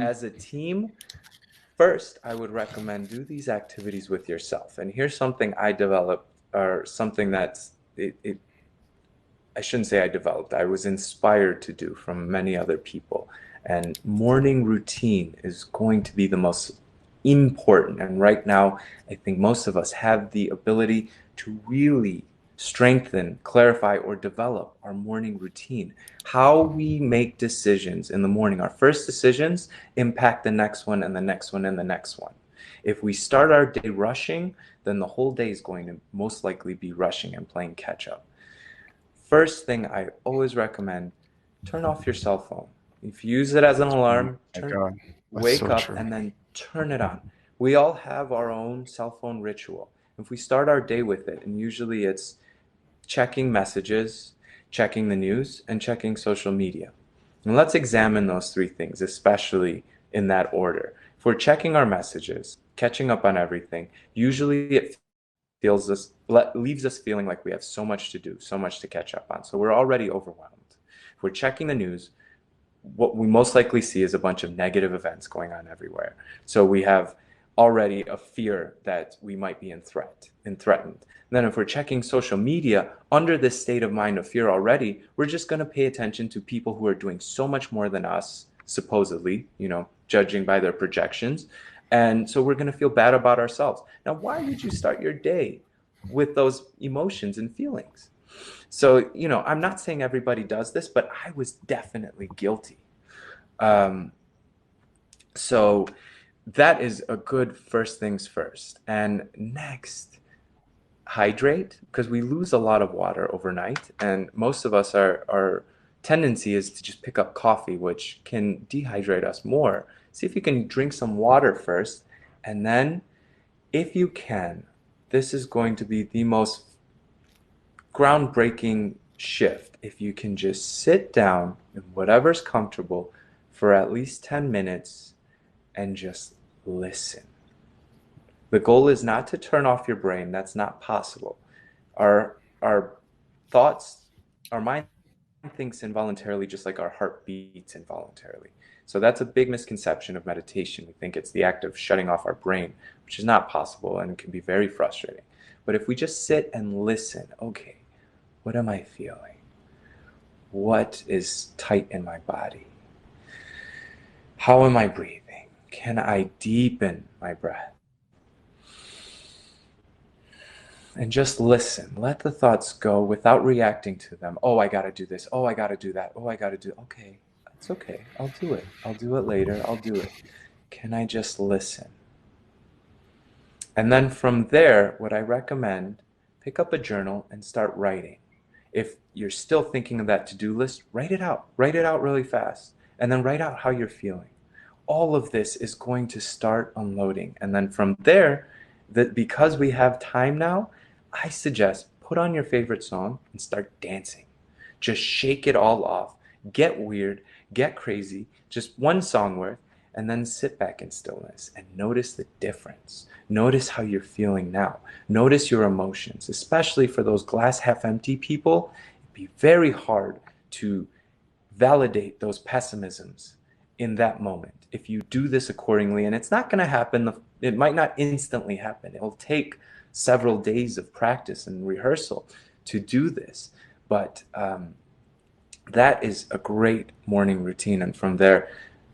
as a team, first, I would recommend do these activities with yourself. And here's something I developed, or something that's, I shouldn't say I developed, I was inspired to do from many other people. And morning routine is going to be the most important. And right now, I think most of us have the ability to really strengthen, clarify, or develop our morning routine. How we make decisions in the morning, our first decisions impact the next one and the next one and the next one. If we start our day rushing, then the whole day is going to most likely be rushing and playing catch up. First thing I always recommend, turn off your cell phone. If you use it as an Oh alarm, my God, that's wake so up true. and then turn it on. We all have our own cell phone ritual. If we start our day with it, and usually it's checking messages, checking the news, and checking social media. And let's examine those three things, especially in that order. If we're checking our messages, catching up on everything, usually it leaves us feeling like we have so much to do, so much to catch up on. So we're already overwhelmed. If we're checking the news, what we most likely see is a bunch of negative events going on everywhere. So we have already a fear that we might be threatened. And then if we're checking social media under this state of mind of fear already, we're just going to pay attention to people who are doing so much more than us, supposedly, judging by their projections. And so we're going to feel bad about ourselves. Now, why would you start your day with those emotions and feelings? So, I'm not saying everybody does this, but I was definitely guilty. Um, so that is a good first things first. And next, hydrate, because we lose a lot of water overnight. And most of us, our tendency is to just pick up coffee, which can dehydrate us more. See if you can drink some water first. And then, if you can, this is going to be the most groundbreaking shift. If you can just sit down in whatever's comfortable for at least 10 minutes and just listen. The goal is not to turn off your brain. That's not possible. Our thoughts, our mind thinks involuntarily just like our heart beats involuntarily. So that's a big misconception of meditation. We think it's the act of shutting off our brain, which is not possible and can be very frustrating. But if we just sit and listen, okay, what am I feeling? What is tight in my body? How am I breathing? Can I deepen my breath? And just listen. Let the thoughts go without reacting to them. Oh, I got to do this. Oh, I got to do that. Oh, I got to do. Okay, that's okay. I'll do it. I'll do it later. I'll do it. Can I just listen? And then from there, what I recommend, pick up a journal and start writing. If you're still thinking of that to-do list, write it out. Write it out really fast. And then write out how you're feeling. All of this is going to start unloading. And then from there, that because we have time now, I suggest put on your favorite song and start dancing. Just shake it all off. Get weird, get crazy, just one song worth, and then sit back in stillness and notice the difference. Notice how you're feeling now. Notice your emotions, especially for those glass half empty people. It'd be very hard to validate those pessimisms in that moment if you do this accordingly. And it's not going to happen. It might not instantly happen. It'll take several days of practice and rehearsal to do this. But that is a great morning routine. And from there,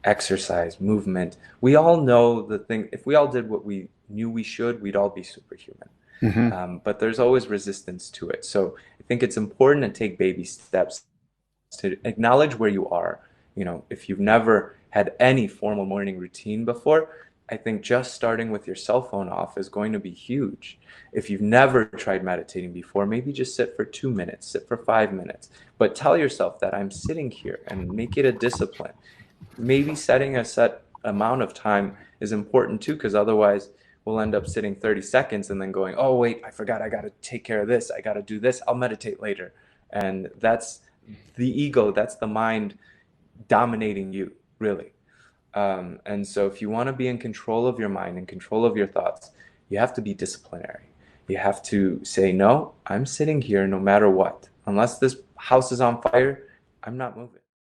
exercise, movement. We all know the thing. If we all did what we knew we should, we'd all be superhuman. Hmm. But there's always resistance to it. So I think it's important to take baby steps to acknowledge where you are. If you've never had any formal morning routine before, I think just starting with your cell phone off is going to be huge. If you've never tried meditating before, maybe just sit for 2 minutes, sit for 5 minutes, but tell yourself that I'm sitting here and make it a discipline. Maybe setting a set amount of time is important too, because otherwise we'll end up sitting 30 seconds and then going, oh, wait, I forgot I got to take care of this. I got to do this. I'll meditate later. And that's the ego, that's the mind dominating you, really. And so if you want to be in control of your mind and control of your thoughts, you have to be disciplinary. You have to say, no, I'm sitting here no matter what. Unless this house is on fire, I'm not moving.